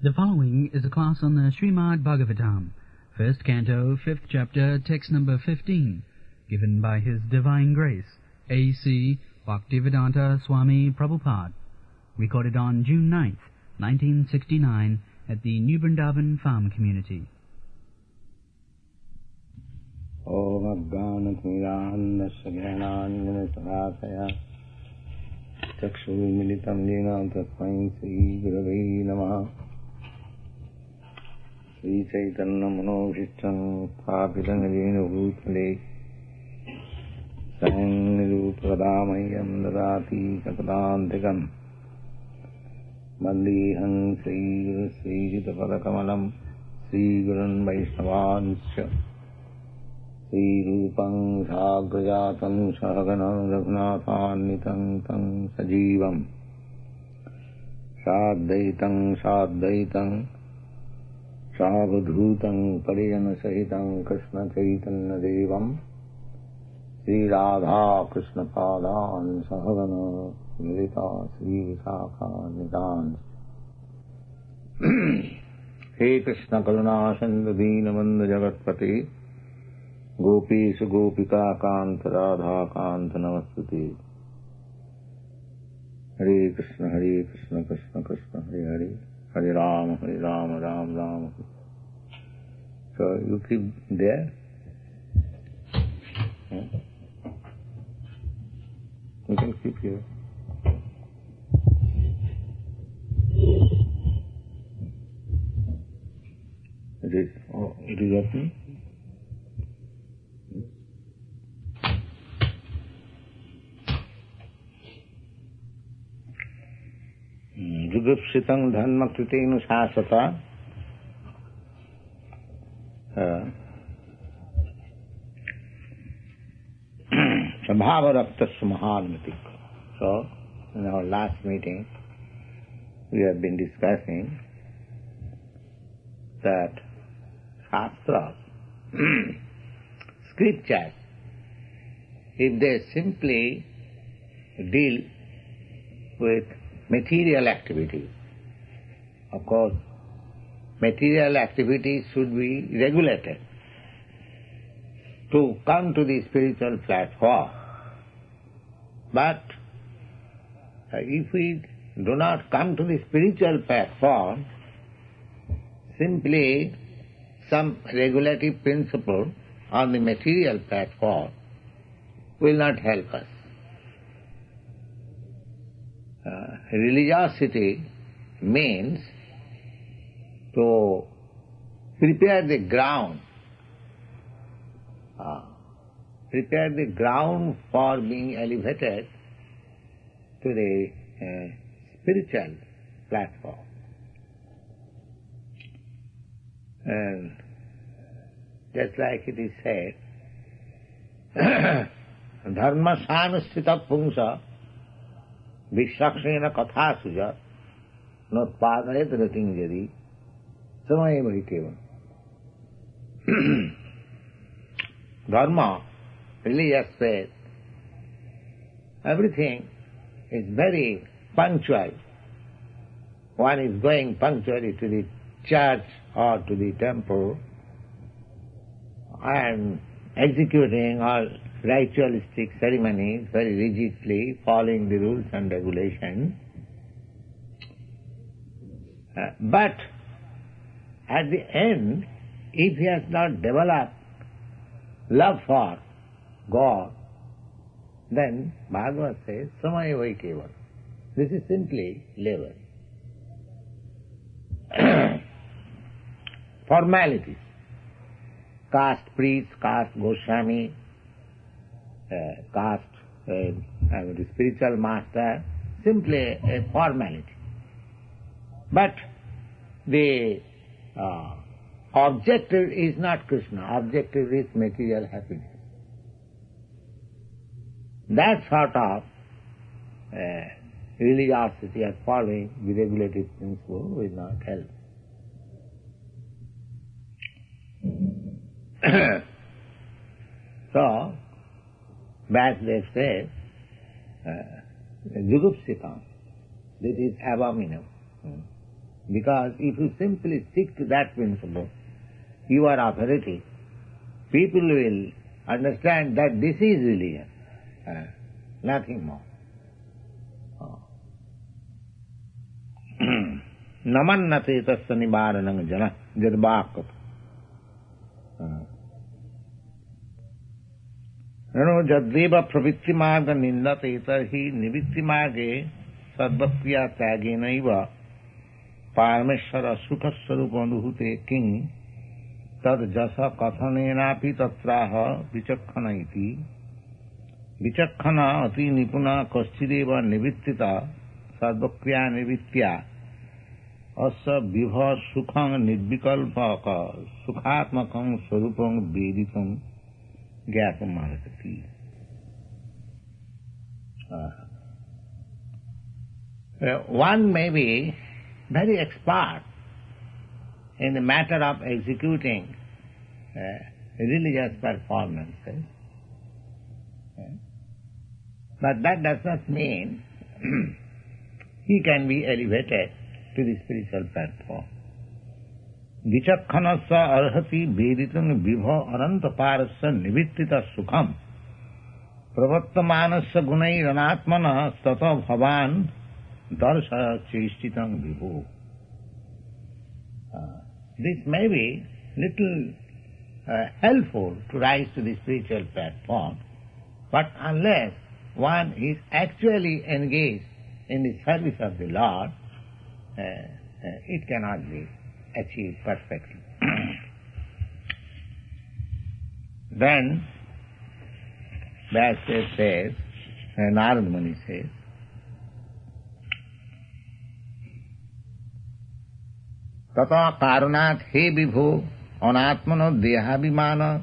The following is a class on the Srimad Bhagavatam, first canto, fifth chapter, text number 15, given by His Divine Grace, A.C. Bhaktivedanta Swami Prabhupada, recorded on June 9th, 1969, at the New Vrindavan Farm Community. Om Ajnanatmirannasya Jnananjana-salakaya Chakshurmilitam Jena Tasmai Sri Gurave Namaha Sri Chaitanya Manobhishtam Sthapitam Jena Bhutale Sayannirupadamayyam Dadati Sakadantikam Mandiham Sri Sri Jitapadakkamalam Sri Gurun Vaishnavansya Sri Rupam Sagrajatam Sahagana Raghunathannitam Tam Sajivam Sadhaitam Savadhutam Pariyana Sahitam Krishna Chaitanya Devam Sri Radha Krishna Padan Sahagana Milita Sri Visakha Nidan He Krishna Karuna Sindhu Deenabandhu Jagatpati Gopeshu Gopika Kanta Radha Kanta Namastuti Hare Krishna Krishna Krishna Hare Hare Hare Rama Ram Ram. So you keep there. You can keep here. It is open. Jugupsitang dharma kritenu sasata Sabhava raktasya mahalmitik. So, in our last meeting, we have been discussing that Shastra, scriptures, if they simply deal with material activities, of course, material activities should be regulated to come to the spiritual platform. But if we do not come to the spiritual platform, simply some regulative principle on the material platform will not help us. Religiosity means to prepare the ground for being elevated to the spiritual platform. And just like it is said, dharma sanustita pungsa Vishakshena katha suja notpadayat rating jadi samaya bhikeva. Dharma, religious faith, everything is very punctual. One is going punctually to the church or to the temple and executing all ritualistic ceremonies very rigidly, following the rules and regulations. But at the end, if he has not developed love for God, then Bhagavad says, Samaya Vaikeva. This is simply labor. Formalities. Caste priest, caste Goswami, caste the spiritual master, simply a formality. But the objective is not Krishna, objective is material happiness. That sort of religiosity as following the regulative principle will not help. So, Vasudev says, Jugupsitam, this is abominable. Because if you simply stick to that principle, you are authority, people will understand that this is religion, nothing more. Namannate tasya nivaranang jana jadvakata. Jadveva pravritti marga nindate tarhi nivitti marge sadbhaktiya tyagenaiva parameshvara sukha swarupa anuhute king tad jasa kathanenapi tatraha vichakkhana iti vichakkhana ati nipuna kaschideva nivittita sadbhaktiya nivittya asa vibha sukhang nirvikalpaka sukhatmakang swarupang veditam gyapam mahakati. One may be very expert in the matter of executing religious performances, but that does not mean he can be elevated to the spiritual platform. Vichakhanasya arhati veditam vibha arantaparasya nivittita sukham pravattamanasya gunai ranatmana stata bhavan darsha cheshtitam vibhu. This may be little helpful to rise to the spiritual platform, but unless one is actually engaged in the service of the Lord, it cannot be achieved perfectly. Then, Vyasa says, Narad Muni says, Tata karunat he vibhu anatmano dehabhimana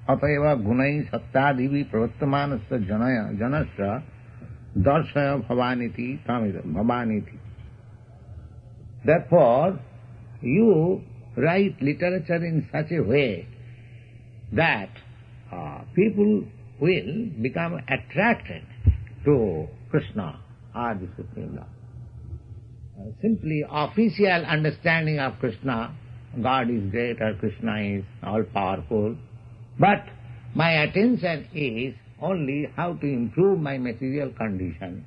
atayava gunai sattadivi pravattamanasya janasya darshaya bhavaniti bhavaniti. Therefore, you write literature in such a way that people will become attracted to Krishna or the Supreme Lord. Simply official understanding of Krishna, God is great or Krishna is all-powerful, but my attention is only how to improve my material condition.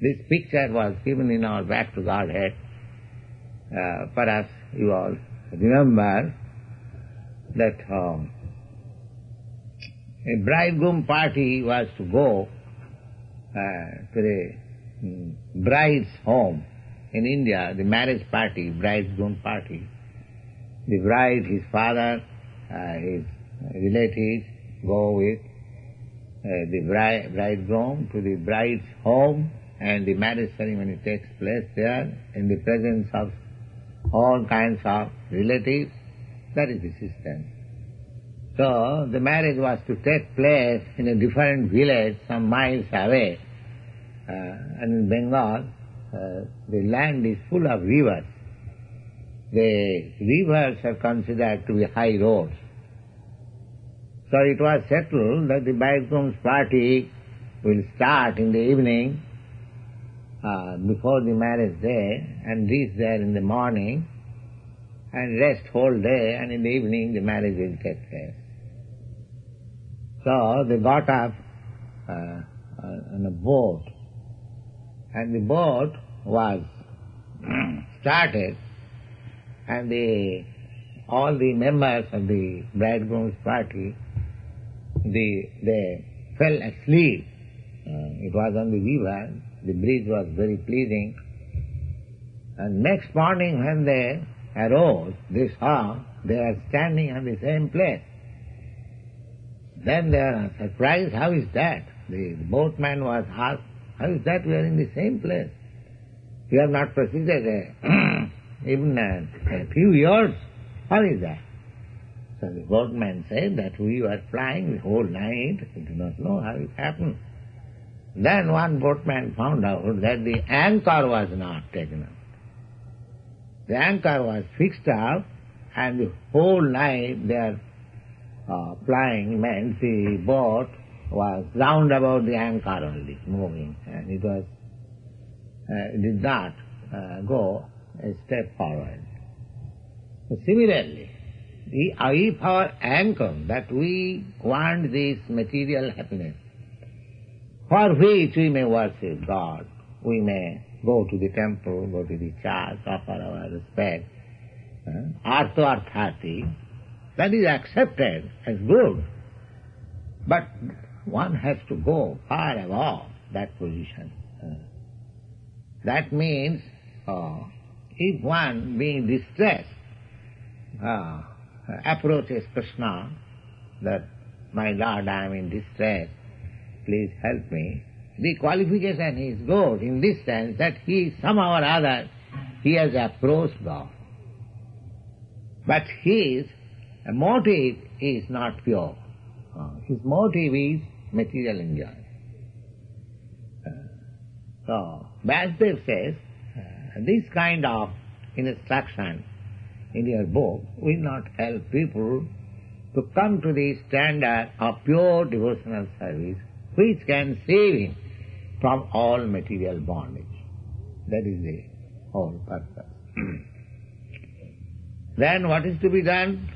This picture was given in our Back to Godhead. Perhaps you all remember that a bridegroom party was to go to the bride's home. In India, the marriage party, bridegroom party. The bride, his father, his relatives go with the bridegroom to the bride's home, and the marriage ceremony takes place there in the presence of all kinds of relatives. That is the system. So the marriage was to take place in a different village some miles away. And in Bengal, the land is full of rivers. The rivers are considered to be high roads. So it was settled that the bridegroom's party will start in the evening before the marriage day and reach there in the morning and rest whole day, and in the evening the marriage will take place. So they got up on a boat, and the boat was started, and all the members of the bridegroom's party, they fell asleep. It was on the river, the breeze was very pleasing, and next morning when they arose, they saw they were standing on the same place. Then they were surprised, how is that? The boatman was asked, how is that we are in the same place? We have not proceeded even a few years. How is that? So the boatman said that we were flying the whole night, we do not know how it happened. Then one boatman found out that the anchor was not taken up. The anchor was fixed up, and the whole night their flying meant the boat was round about the anchor only, moving, and it was did not go a step forward. So similarly, if our anchor that we want this material happiness, for which we may worship God, we may go to the temple, go to the church, offer our respect, artho arthati, that is accepted as good. But one has to go far above that position. That means if one being distressed approaches Krishna that, my Lord, I am in distress, please help me. The qualification is good in this sense that he somehow or other he has approached God. But his motive is not pure. His motive is material enjoyment. So Vasudev says, this kind of instruction in your book will not help people to come to the standard of pure devotional service which can save him from all material bondage. That is the whole purpose. Then what is to be done?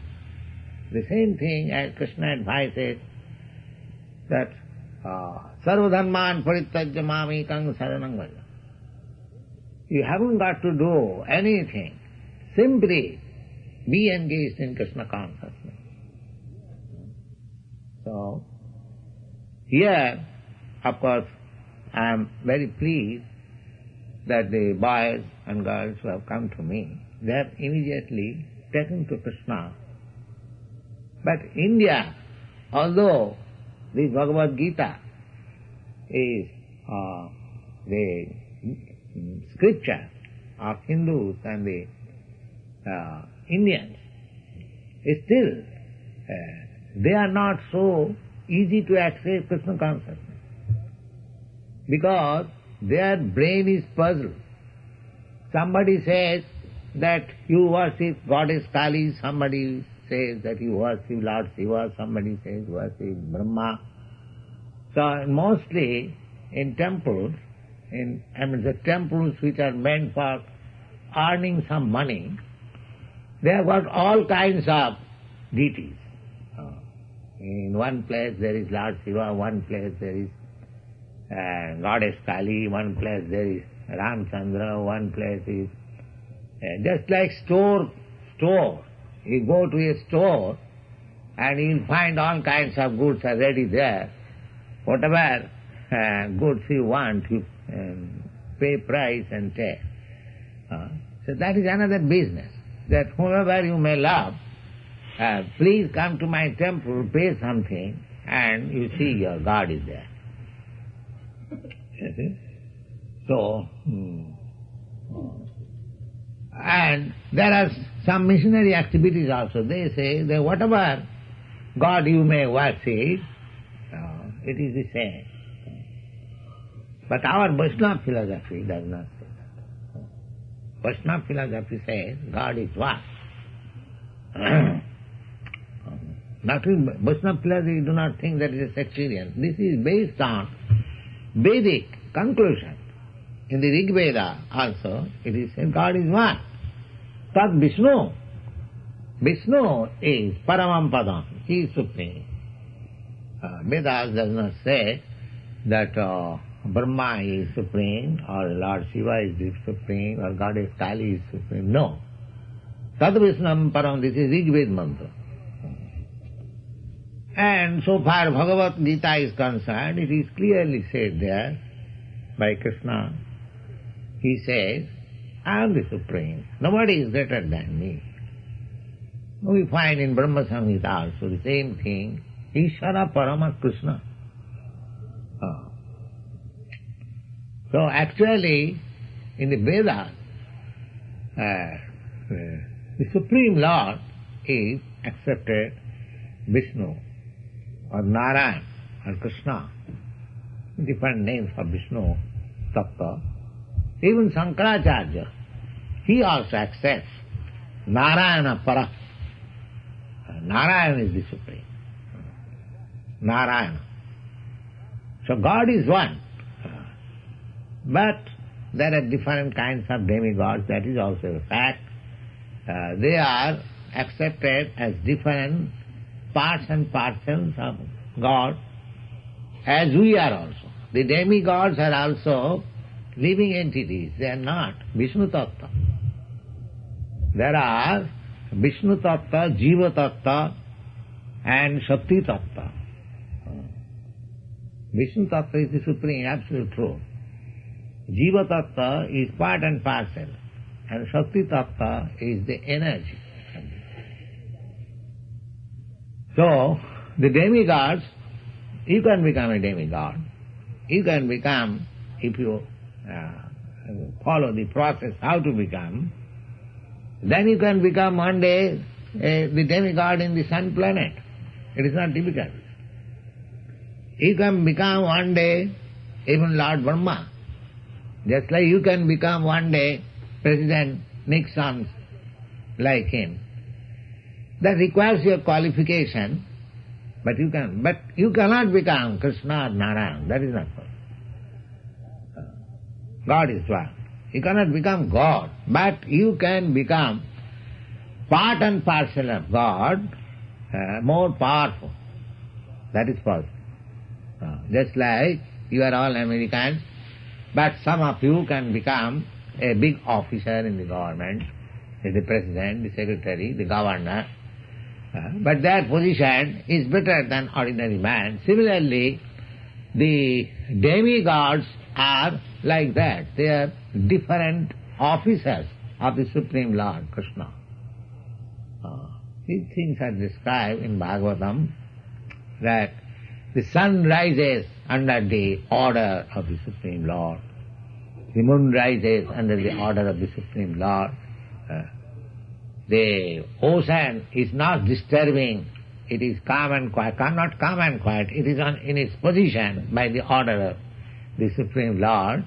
The same thing as Krishna advises that sarvadharman parittajya mamekam saranam vraja. You haven't got to do anything. Simply be engaged in Krishna consciousness. So, here, of course, I am very pleased that the boys and girls who have come to me, they have immediately taken to Krishna. But India, although the Bhagavad Gita is the scripture of Hindus and the Indians, still they are not so easy to accept Krishna consciousness because their brain is puzzled. Somebody says that you worship Goddess Kali, somebody says that you worship Lord Shiva, somebody says worship Brahma. So mostly in temples, the temples which are meant for earning some money, they have got all kinds of deities. In one place there is Lord Shiva, one place there is Goddess Kali, one place there is Ramchandra, one place is just like store. You go to a store and you'll find all kinds of goods are ready there. Whatever goods you want, you pay price and take. So that is another business, that whoever you may love, please come to my temple, pay something, and you see your God is there. You see? So, and there are some missionary activities also. They say that whatever God you may worship, it is the same. But our Vaishnava philosophy does not say that. Vaishnava philosophy says God is one. Vaishnava philosophy do not think that it is sectarian. This is based on Vedic conclusion. In the Rig Veda also, it is said God is one. Tad Vishnu. Vishnu is Paramam Padam. He is supreme. Vedas does not say that Brahma is supreme, or Lord Shiva is supreme, or Goddess Kali is supreme. No. Tad Vishnam Param, this is Rig Veda mantra. And so far Bhagavad Gita is concerned, it is clearly said there by Krishna. He says, I am the supreme. Nobody is greater than me. We find in Brahma Samhita also the same thing. Ishvara Parama Krishna. So actually, in the Vedas, the Supreme Lord is accepted Vishnu or Narayan or Krishna, different names for Vishnu, Tattva. Even Shankaracharya, he also accepts Narayana Para. Narayana is the Supreme. Narayana. So God is one. But there are different kinds of demigods, that is also a fact. They are accepted as different parts and parcels of God, as we are also. The demigods are also living entities, they are not Vishnu Tattva. There are Vishnu Tattva, Jiva Tattva and Shakti Tattva. Vishnu Tattva is the supreme, absolute truth. Jiva Tattva is part and parcel, and Shakti Tattva is the energy. So, the demigods, you can become a demigod. You can become, if you follow the process how to become, then you can become one day the demigod in the sun planet. It is not difficult. You can become one day even Lord Brahma. Just like you can become one day President Nixon like him. That requires your qualification, but you can. But you cannot become Krishna or Narayan. That is not possible. God is one. You cannot become God, but you can become part and parcel of God, more powerful. That is possible. Just like you are all Americans, but some of you can become a big officer in the government, the president, the secretary, the governor, but their position is better than ordinary man. Similarly, the demigods are like that. They are different officers of the Supreme Lord, Krishna. These things are described in Bhagavatam, that the sun rises under the order of the Supreme Lord. The moon rises under the order of the Supreme Lord. The ocean is not disturbing, it is calm and quiet, not calm and quiet, it is in its position by the order of the Supreme Lord.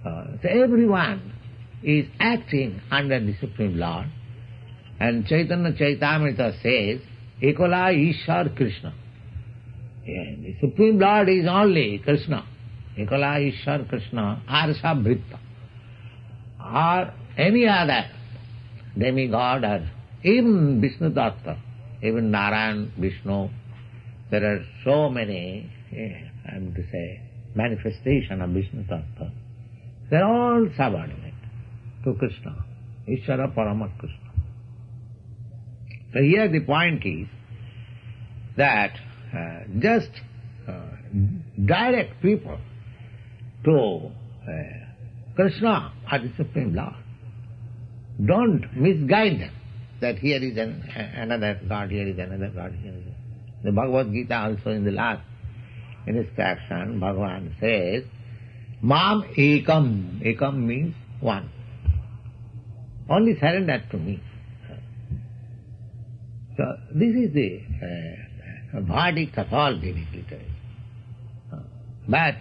So everyone is acting under the Supreme Lord. And Chaitanya Chaitamrita says, Ekola Ishar Krishna. The Supreme Lord is only Krishna. Ekola Ishar Krishna, Arsa Vritta. Or any other demigod or even Vishnu Tattva, even Narayan, Vishnu, there are so many, I am to say, manifestation of Vishnu Tattva. They are all subordinate to Krishna, Ishvara Parama Krishna. So here the point is that just direct people to Krishna or the Supreme Lord. Don't misguide them that here is another God, here is another God, here is another. The Bhagavad Gita also in the last instruction, Bhagavan says, Mam ekam. Ekam means one. Only surrender to me. So this is the verdict of all divinity. But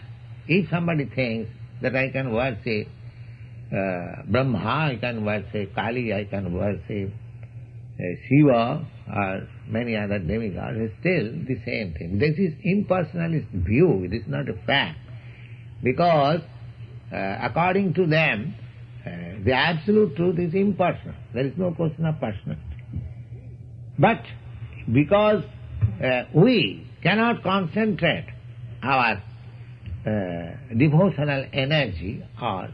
if somebody thinks that I can worship Brahma, I can worship Kali, I can worship Shiva or many other demigods, it's still the same thing. This is impersonalist view, it is not a fact. Because according to them, the absolute truth is impersonal. There is no question of personality. But because we cannot concentrate our devotional energy or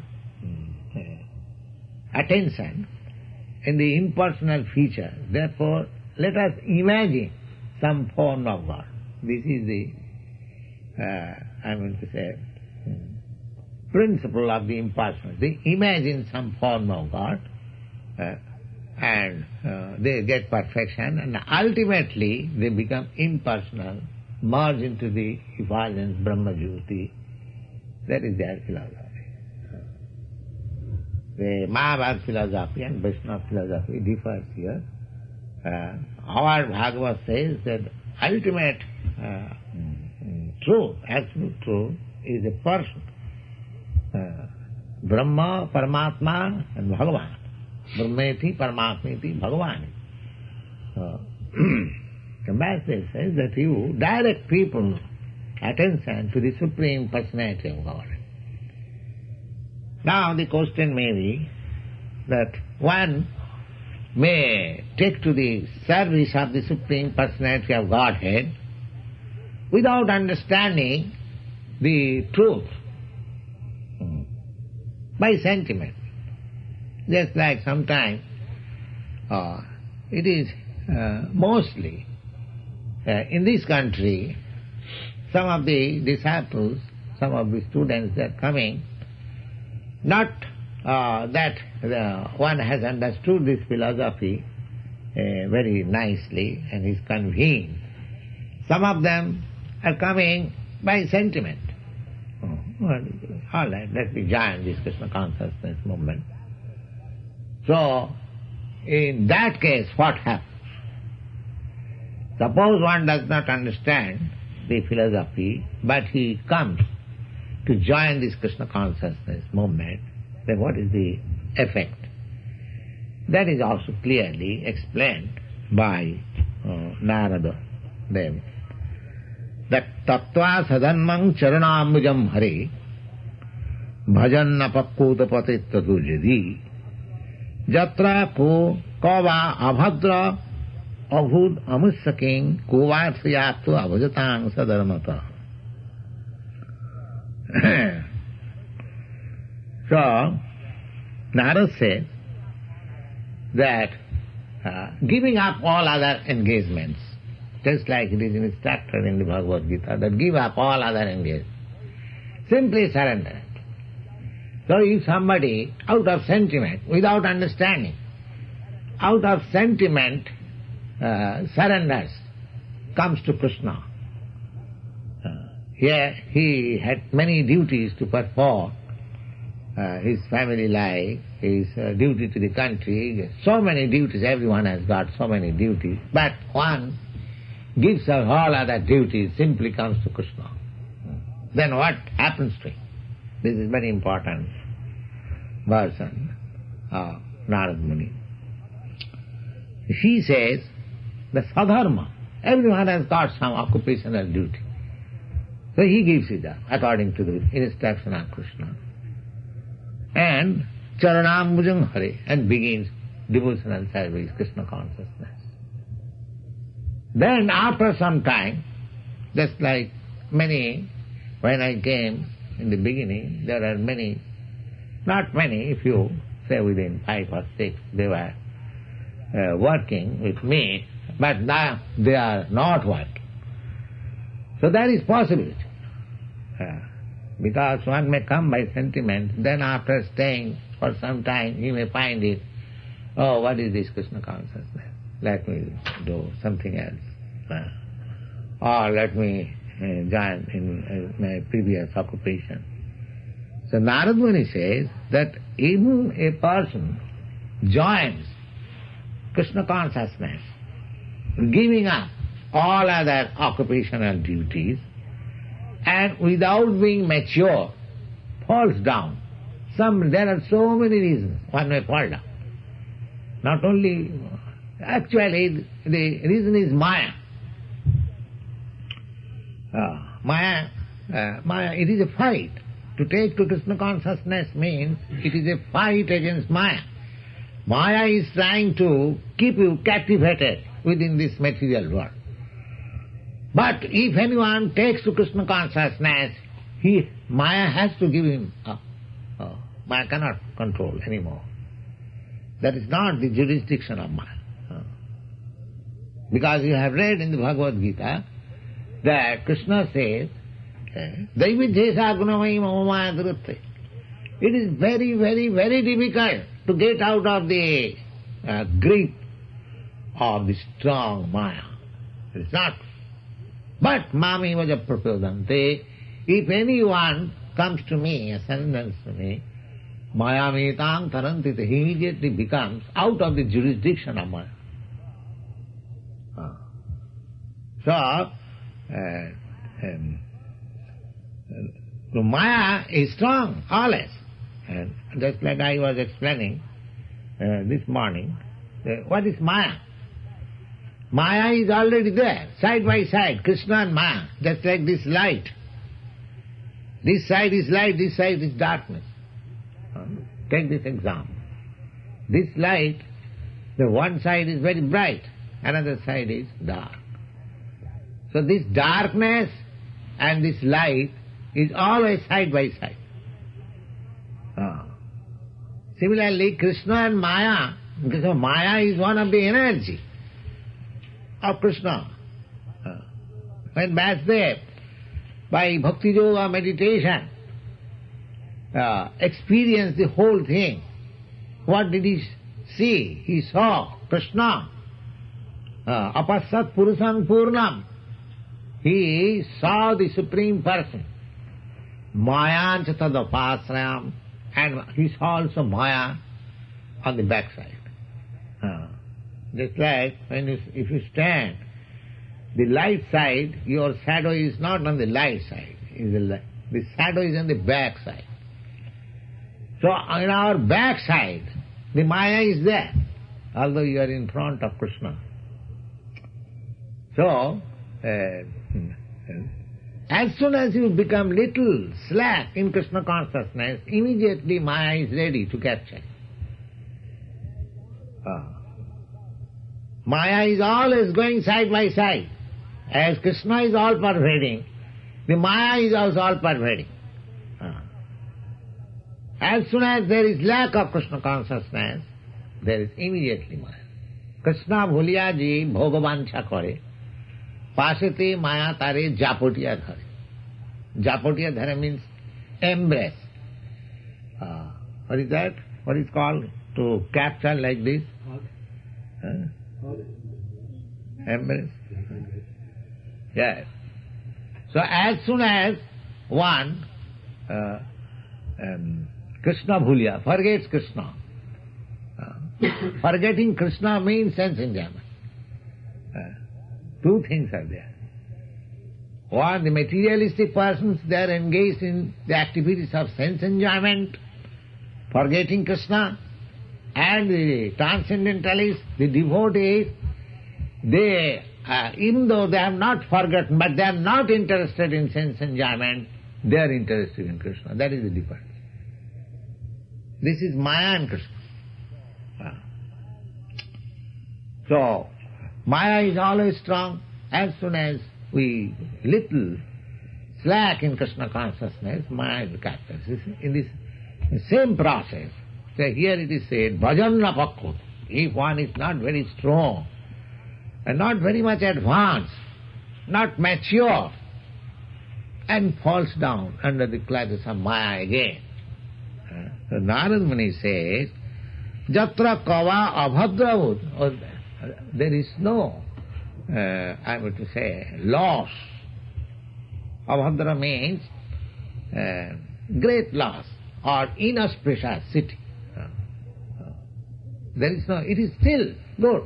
attention in the impersonal feature, therefore let us imagine some form of God. This is the, I mean to say, principle of the impersonal. They imagine some form of God and they get perfection, and ultimately they become impersonal, merge into the effulgence Brahma Jyoti. That is their philosophy. The Mahabharata philosophy and Vaishnava philosophy differs here. Our Bhagavad says that ultimate truth, absolute truth, is a person. Brahma, Paramatma and Bhagavan. Brahmeti, Paramatmeti, Bhagavan. The Master says that you direct people's attention to the Supreme Personality of God. Now the question may be that one may take to the service of the Supreme Personality of Godhead without understanding the truth by sentiment. Just like sometimes it is mostly in this country, some of the disciples, some of the students that are coming, not that one has understood this philosophy very nicely and is convened. Some of them are coming by sentiment. Well, all right, let me join this Krishna consciousness movement. So, in that case, what happens? Suppose one does not understand the philosophy, but he comes to join this Krishna consciousness movement, then what is the effect? That is also clearly explained by Narada Dev. That tattva sadanmang charanambujam hare bhajan napakkota patittatu jadi jatra ko kava abhadra abhud amussaking kovarsayatu abhajatang sadarmata. So, Narada says that giving up all other engagements, just like it is instructed in the Bhagavad Gita, that give up all other engagements, simply surrender it. So if somebody, out of sentiment, without understanding, out of sentiment surrenders, comes to Krishna. Here he had many duties to perform, his family life, his duty to the country, so many duties, everyone has got so many duties, but one gives up all other duties, simply comes to Krishna. Then what happens to him? This is very important version of Narada Muni. He says, the sadharma, everyone has got some occupational duty. So he gives it up according to the instruction of Krishna. And charanambujam hare, and begins devotional service, Krishna consciousness. Then after some time, just like many, when I came in the beginning, there are many, not many, few, say within 5 or 6, they were working with me, but now they are not working. So that is possibility. Because one may come by sentiment, then after staying for some time, he may find it, oh, what is this Krishna consciousness? Let me do something else. Or let me join in my previous occupation. So Narada Muni says that even a person joins Krishna consciousness, giving up all other occupational duties, and without being mature, falls down. There are so many reasons one may fall down. Not only, actually the reason is Maya. Maya, it is a fight. To take to Krishna consciousness means it is a fight against Maya. Maya is trying to keep you captivated within this material world. But if anyone takes to Krishna consciousness, Maya has to give him up. Maya cannot control anymore. That is not the jurisdiction of Maya. Because you have read in the Bhagavad Gita that Krishna says, Daividhesa gunamai mamamaya durutte. It is very, very, very difficult to get out of the grip of the strong Maya. It is not. But mami vaja prachodante, if anyone comes to me, surrenders to me, maya metang tarantite, he immediately becomes out of the jurisdiction of Maya. So, Maya is strong, always. And just like I was explaining this morning, what is Maya? Maya is already there, side by side, Krishna and Maya, just like this light. This side is light, this side is darkness. Take this example. This light, the one side is very bright, another side is dark. So this darkness and this light is always side by side. Similarly, Krishna and Maya, because Maya is one of the energy of Krishna. When Vasudev, by Bhakti Yoga meditation, experienced the whole thing, what did he see? He saw Krishna, apasat purusam purnam. He saw the Supreme Person, Maya chatadapasrayam, and he saw also Maya on the backside. Just like when if you stand, the light side, your shadow is not on the light side. The shadow is on the back side. So on our back side, the Maya is there, although you are in front of Krishna. So, as soon as you become little slack in Krishna consciousness, immediately Maya is ready to capture. Maya is always going side by side. As Krishna is all pervading, the Maya is also all pervading. As soon as there is lack of Krishna consciousness, there is immediately Maya. Krishna bhuliya ji bhogavancha kare, pasete Maya tare japotiya dhare. Japotiya dhare means embrace. What is that? What is called to capture like this? Embrace. Yes. So as soon as one Krishna bhulya, forgets Krishna. Forgetting Krishna means sense enjoyment. Two things are there. One, the materialistic persons, they are engaged in the activities of sense enjoyment, forgetting Krishna, and the transcendentalists, the devotees, they, even though they have not forgotten, but they are not interested in sense enjoyment, they are interested in Krishna. That is the difference. This is Maya and Krishna. So, Maya is always strong. As soon as we little slack in Krishna consciousness, Maya is captured. In this same process, so here it is said, bhajanna pakkut. If one is not very strong, and not very much advanced, not mature, and falls down under the clutches of Maya again. So Narad Muni says, Jatra kava abhadravut. There is no, I would to say, loss. Abhadra means great loss or inauspicious city. There is no, it is still good,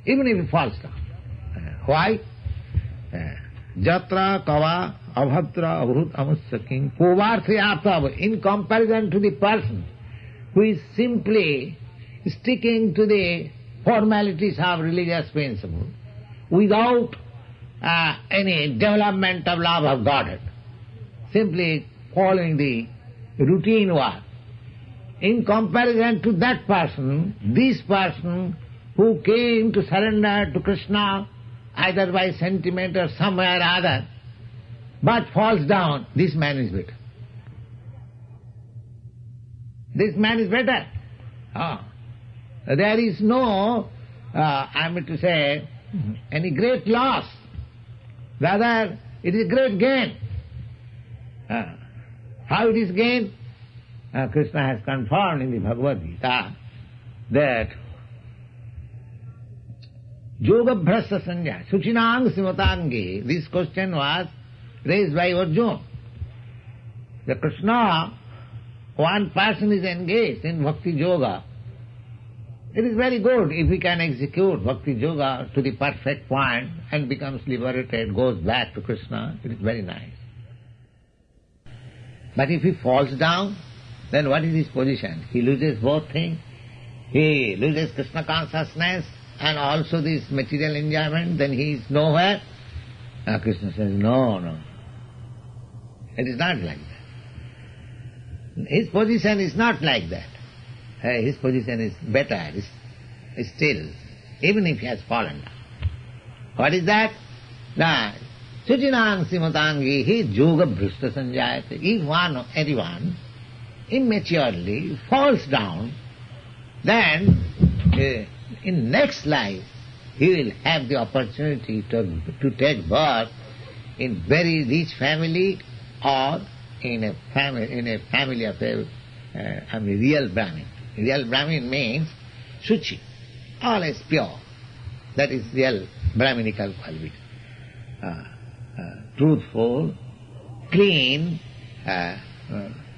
even if it falls down. Why? Jatra kava abhadra abhut amussaking povarthayatava, in comparison to the person who is simply sticking to the formalities of religious principle without any development of love of Godhead, simply following the routine work. In comparison to that person, this person who came to surrender to Krishna either by sentiment or some way or other, but falls down, this man is better. This man is better. There is no, I mean to say, any great loss. Rather, it is a great gain. How it is gain? Krishna has confirmed in the Bhagavad Gita that yoga bhrasta sanya, suchinang simatangi, this question was raised by Arjuna. The Krishna, one person is engaged in bhakti yoga. It is very good if he can execute bhakti yoga to the perfect point and becomes liberated, goes back to Krishna, it is very nice. But if he falls down, then what is his position? He loses both things. He loses Krishna consciousness and also this material enjoyment, then he is nowhere. Krishna says, no. It is not like that. His position is not like that. his position is better still, even if he has fallen down. What is that? Suchinang simatangihi yoga bhrishta sanjayate. If anyone immaturely falls down, then in next life he will have the opportunity to take birth in very rich family or in a family of a real Brahmin. Real Brahmin means Suchi, always pure. That is real Brahminical quality. Truthful, clean,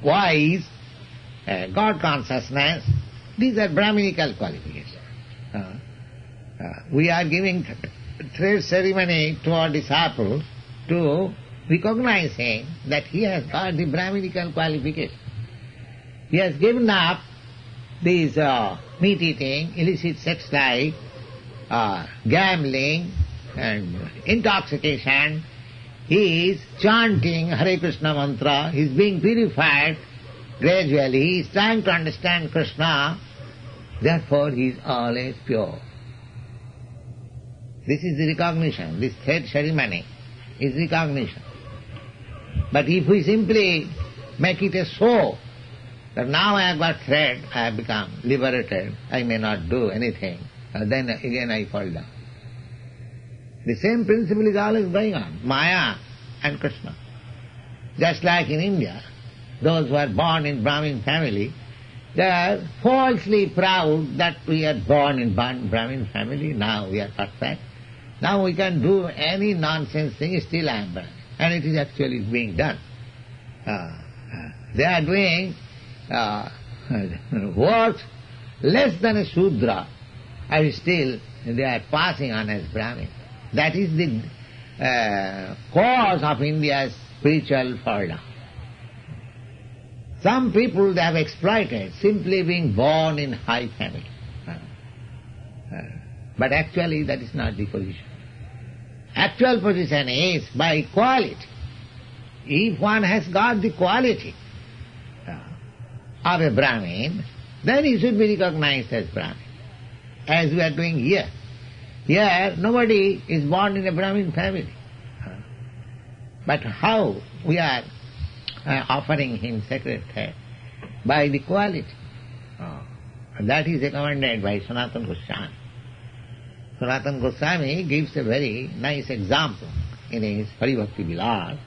wise, God consciousness, these are Brahminical qualifications. We are giving thread ceremony to our disciple to recognize him that he has got the Brahminical qualification. He has given up this meat eating, illicit sex life, gambling and intoxication. He is chanting Hare Krishna mantra, he is being purified gradually, he is trying to understand Krishna, therefore he is always pure. This is the recognition, this third ceremony is recognition. But if we simply make it a show, that now I have got thread, I have become liberated, I may not do anything, then again I fall down. The same principle is always going on, Maya and Krishna. Just like in India, those who are born in Brahmin family, they are falsely proud that we are born in Brahmin family, now we are perfect. Now we can do any nonsense thing, still I am Brahmin. And it is actually being done. They are doing work less than a Shudra, and still they are passing on as Brahmin. That is the cause of India's spiritual fall down. Some people they have exploited simply being born in high family. But actually that is not the position. Actual position is by quality. If one has got the quality of a Brahmin, then he should be recognized as Brahmin, as we are doing here. Here, nobody is born in a Brahmin family. But how we are offering him sacred thread? By the quality. That is recommended by Sanatana Goswami. Sanatana Goswami gives a very nice example in his Hari Bhakti Vilas,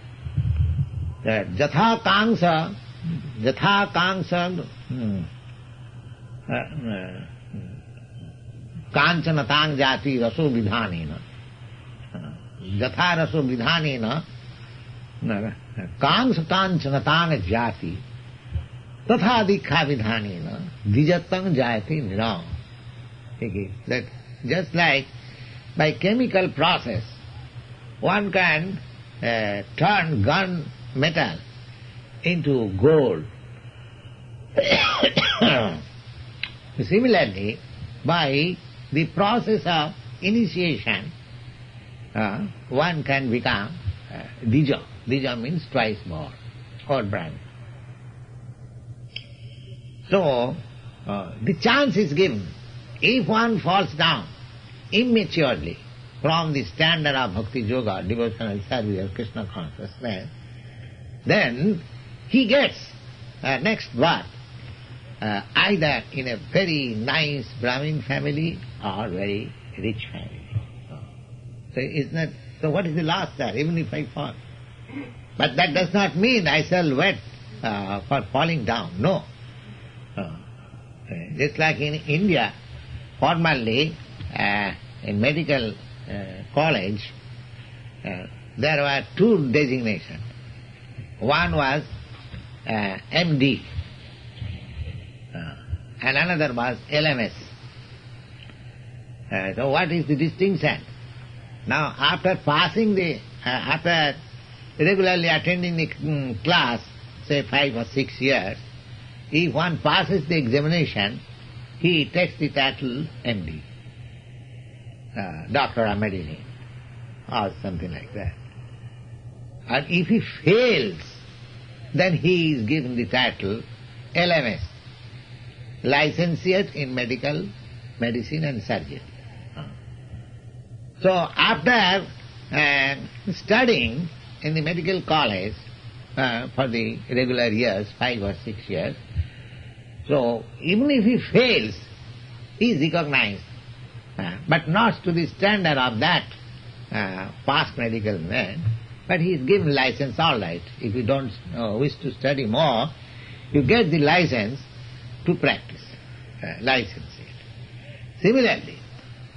that Jatha Kangsa Kanchanatang jati raso vidhanena. Jatha raso vidhanena Kangsa kanchanatang jati tatha dikha vidhanena dijatang jayati nirang. That just like by chemical process one can turn gun metal into gold. Similarly, by the process of initiation, one can become Dija. Dija means twice more, or Brahmin. So, the chance is given. If one falls down immaturely from the standard of Bhakti Yoga, devotional service of Krishna consciousness, then he gets next birth either in a very nice Brahmin family or very rich family. So what is the loss there, even if I fall? But that does not mean I shall wait for falling down, no. Just like in India, formerly in medical college, there were two designations. One was MD, and another was LMS. So what is the distinction? Now after after regularly attending the class, say 5 or 6 years, if one passes the examination, he takes the title MD, Doctor of Medicine, or something like that. And if he fails, then he is given the title LMS, licentiate in medicine and surgery. So after studying in the medical college for the regular years, 5 or 6 years, so even if he fails, he is recognized, but not to the standard of that past medical man, but he is given license, all right. If you don't wish to study more, you get the license to practice, license it. Similarly,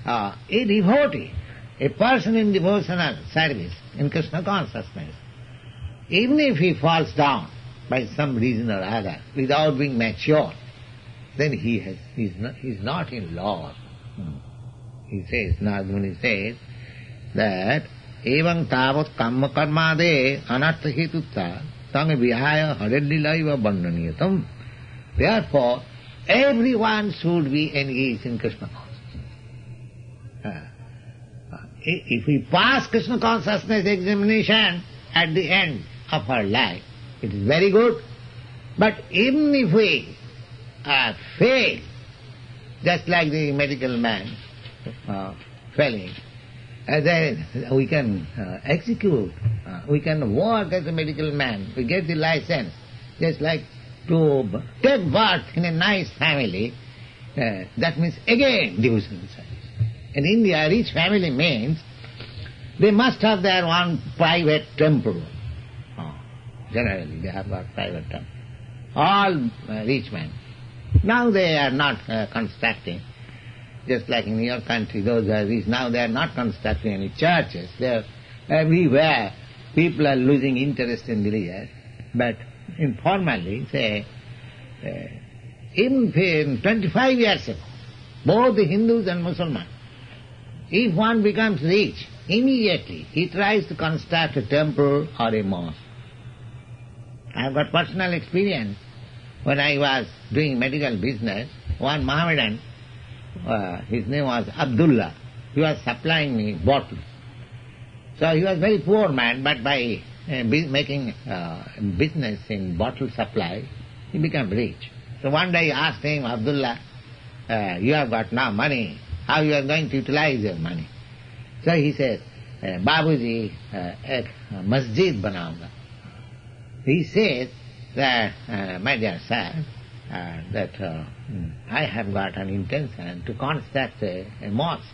a devotee, a person in devotional service, in Krishna consciousness, even if he falls down by some reason or other, without being mature, then he's not in loss. He says, Narada says that evam tavat kamma karmade anartha hetutta tang vihaya haredilaiva bandhaniyatam. Therefore, everyone should be engaged in Krishna consciousness. If we pass Krishna consciousness examination at the end of our life, it is very good. But even if we fail, just like the medical man failing, then we can execute, we can work as a medical man, we get the license, just like to take birth in a nice family, that means again devotional service. In India, rich family means they must have their one private temple. Generally, they have got private temple. All rich men. Now they are not constructing, just like in your country, those who are rich, now they are not constructing any churches. They are everywhere. People are losing interest in religion. But informally, say, even 25 years ago, both the Hindus and Muslims, if one becomes rich, immediately he tries to construct a temple or a mosque. I have got personal experience. When I was doing medical business, one Mohammedan, his name was Abdullah, he was supplying me bottles. So he was very poor man, but by making business in bottle supply, he became rich. So one day I asked him, Abdullah, you have got now money, how you are going to utilize your money? So he said, Babuji, ek masjid banaunga. He said that, my dear sir, that I have got an intention to construct a mosque.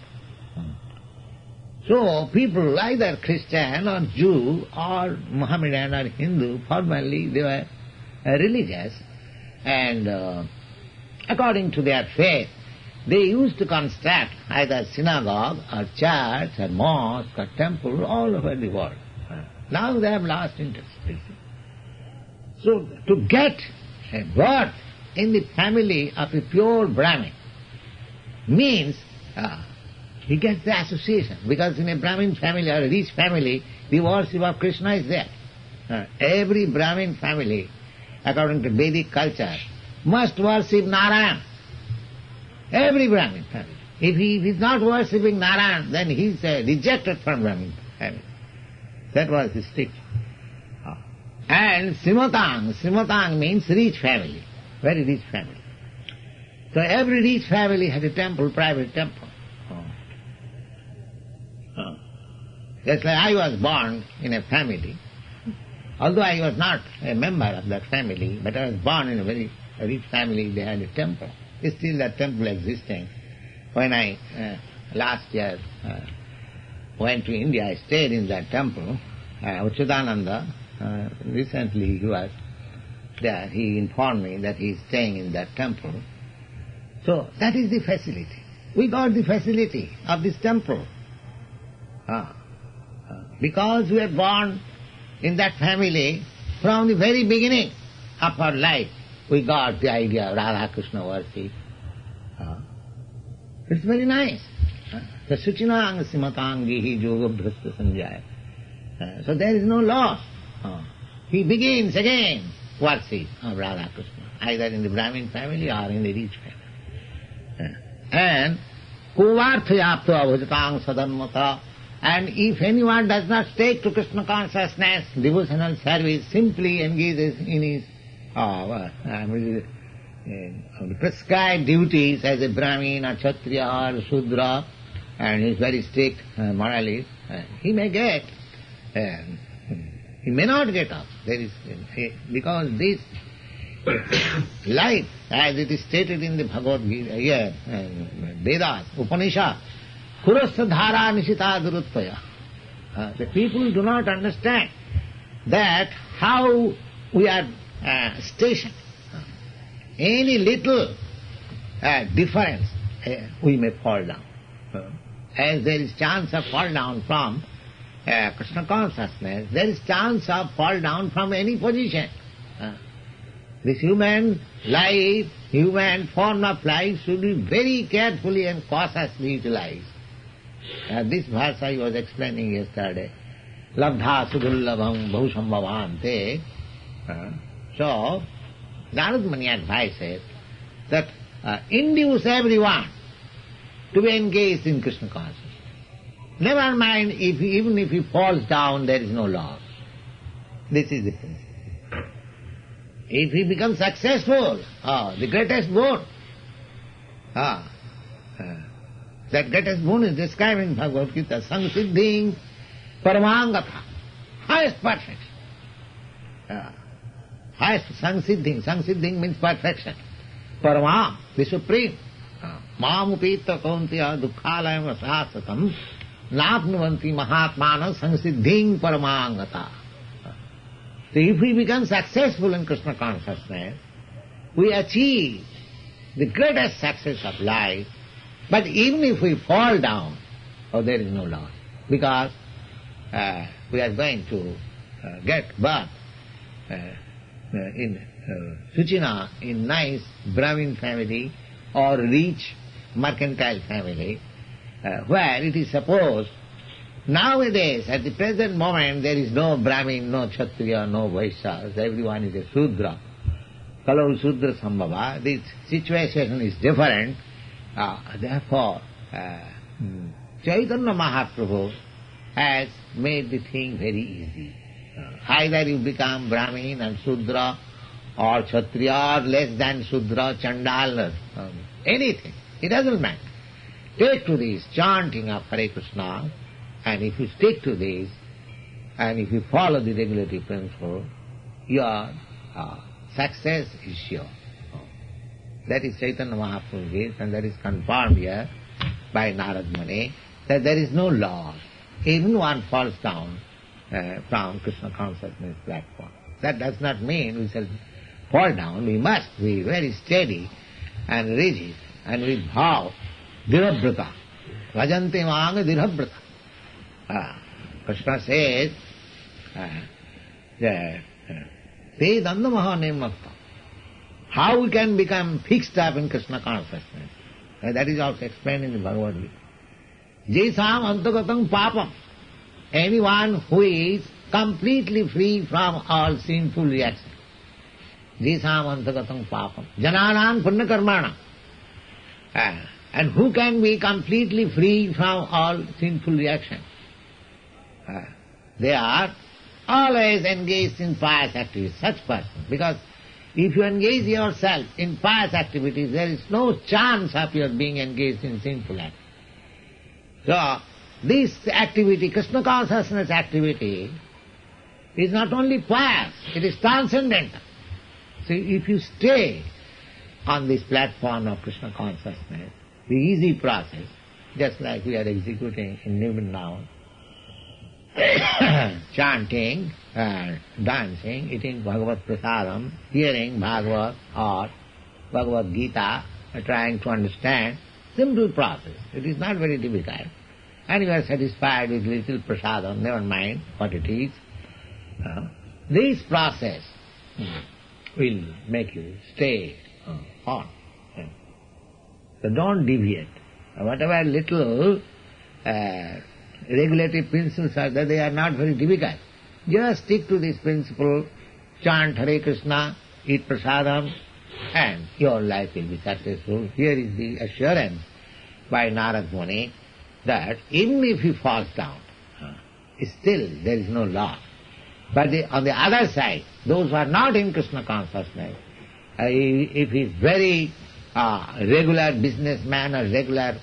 So people, either Christian or Jew or Mohammedan or Hindu, formally they were religious, and according to their faith, they used to construct either synagogue or church or mosque or temple all over the world. Now they have lost interest. So to get a birth in the family of a pure Brahmin means he gets the association, because in a Brahmin family or a rich family, the worship of Krishna is there. Every Brahmin family, according to Vedic culture, must worship Narayan. Every Brahmin family. If he is not worshipping Narayan, then he is rejected from Brahmin family. That was the strict. And Srimatang means rich family, very rich family. So every rich family had a temple, private temple. Just like I was born in a family, although I was not a member of that family, but I was born in a very rich family, they had a temple. Still that temple existing. When I last year went to India, I stayed in that temple. Uchidananda, recently he was there, he informed me that he is staying in that temple. So that is the facility. We got the facility of this temple. Because we are born in that family, from the very beginning of our life, we got the idea of Radha Krishna worship. It's very nice. So Suchinang Simatangihi Yoga Bhrasta Sanjaya. So there is no loss. He begins again worship of Radha Krishna, either in the Brahmin family or in the rich family. And Kuvarthayapto Avajatang Sadanmata. And if anyone does not take to Krishna consciousness, devotional service, simply engages in his of the prescribed duties as a Brahmin or Kshatriya or Shudra, and is very strict moralist, he may get, he may not get up. There is, because this life, as it is stated in the Bhagavad Gita, Vedas, Upanishad, Kurasya dhara nishita durutvaya. The people do not understand that how we are stationed. Any little difference, we may fall down. As there is chance of fall down from Krishna consciousness, there is chance of fall down from any position. This human life, human form of life should be very carefully and cautiously utilized. This verse I was explaining yesterday. Labdha sudullabham bahusambhavante. So, Narad Muni advises that induce everyone to be engaged in Krishna consciousness. Never mind, even if he falls down, there is no loss. This is the principle. If he becomes successful, the greatest boon. That greatest boon is described in Bhagavad Gita, Samsiddhing Paramangata, highest perfection. Highest Samsiddhing means perfection. Parama, the supreme. Mamupita kauntiya dukkhalayam asasatam napnuvanti mahatmana Samsiddhing Paramangata. So if we become successful in Krishna consciousness, we achieve the greatest success of life. But even if we fall down, there is no loss, because we are going to get birth in Suchina, in nice Brahmin family or rich mercantile family, where it is supposed, nowadays, at the present moment, there is no Brahmin, no Kshatriya, no Vaishyas, everyone is a Shudra. Kalau Shudra Sambhava, this situation is different. Therefore, Chaitanya Mahaprabhu has made the thing very easy. Either you become Brahmin and Shudra, or Kshatriya, or less than Shudra, Chandal, anything. It doesn't matter. Take to this chanting of Hare Krishna, and if you stick to this, and if you follow the regulatory principle, your success is sure. That is Chaitanya Mahaprabhu's gift, and that is confirmed here by Narad Muni, that there is no loss. Even one falls down from Krishna consciousness platform. That does not mean we shall fall down. We must be very steady and rigid, and with bhav, dirabhrata. Vajante maanga dirabhrata. Krishna says, te dandamaha nemmakta. How we can become fixed up in Krishna consciousness? That is also explained in the Bhagavad Gita. Jesam antagatam papam. Anyone who is completely free from all sinful reaction. Jesam antagatam papam. Jananam punya karmana. And who can be completely free from all sinful reaction? They are always engaged in pious activities, such person. Because if you engage yourself in pious activities, there is no chance of your being engaged in sinful acts. So, this activity, Krishna consciousness activity, is not only pious, it is transcendental. So if you stay on this platform of Krishna consciousness, the easy process, just like we are executing in Nibbin chanting, dancing, eating Bhagavad Prasadam, hearing Bhagavad or Bhagavad Gita, trying to understand, simple process. It is not very difficult. And you are satisfied with little prasadam, never mind what it is. This process will make you stay on. So don't deviate. Whatever little regulative principles are there, they are not very difficult. Just stick to this principle, chant Hare Krishna, eat prasadam, and your life will be successful. Here is the assurance by Narad Muni that even if he falls down, still there is no loss. But on the other side, those who are not in Krishna consciousness, If he's very regular businessman or regular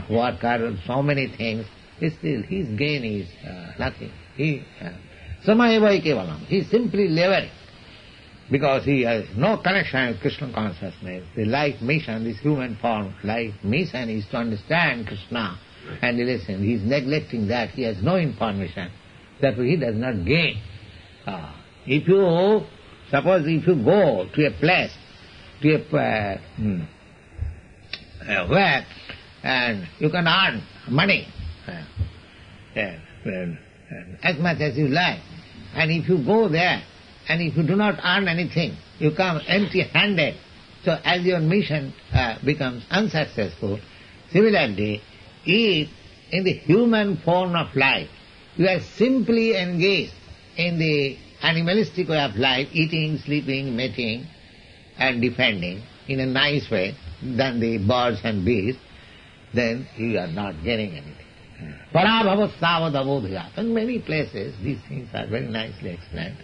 worker, so many things, still his gain is nothing. Samayeva kevalam. He is simply laboring because he has no connection with Krishna consciousness. The life mission, this human form life mission is to understand Krishna and listen. He is neglecting that. He has no information. Therefore he does not gain. Suppose if you go to a place, to a where, and you can earn money as much as you like, and if you go there, and if you do not earn anything, you come empty-handed, so as your mission becomes unsuccessful. Similarly, if in the human form of life, you are simply engaged in the animalistic way of life, eating, sleeping, mating, and defending in a nice way than the birds and beasts, then you are not gaining anything. Parabhava savadabodhajata. In many places these things are very nicely explained.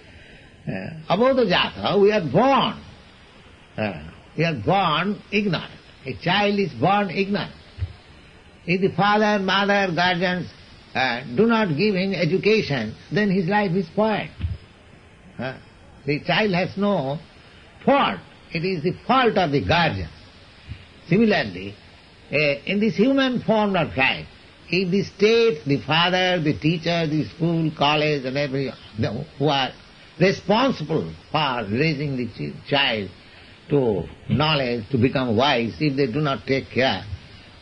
Abodhajata, we are born. We are born ignorant. A child is born ignorant. If the father, mother, guardians do not give him education, then his life is spoiled. The child has no fault. It is the fault of the guardians. Similarly, in this human form of life, if the state, the father, the teacher, the school, college and everyone who are responsible for raising the child to knowledge, to become wise, if they do not take care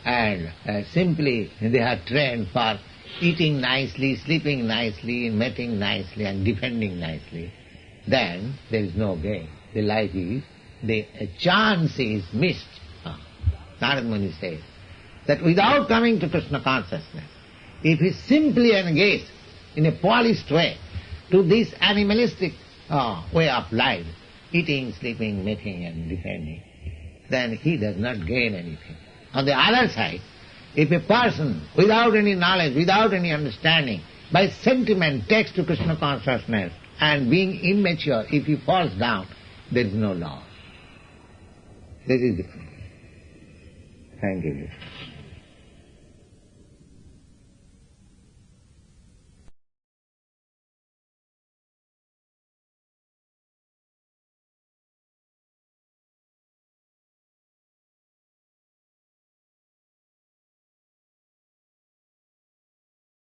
and simply they are trained for eating nicely, sleeping nicely, mating nicely and defending nicely, then there is no gain. The life is, the chance is missed. Narad Muni says that without coming to Krishna consciousness, if he simply engaged in a polished way to this animalistic way of life, eating, sleeping, mating and defending, then he does not gain anything. On the other side, if a person without any knowledge, without any understanding, by sentiment takes to Krishna consciousness and being immature, if he falls down, there is no loss. This is different. Thank you.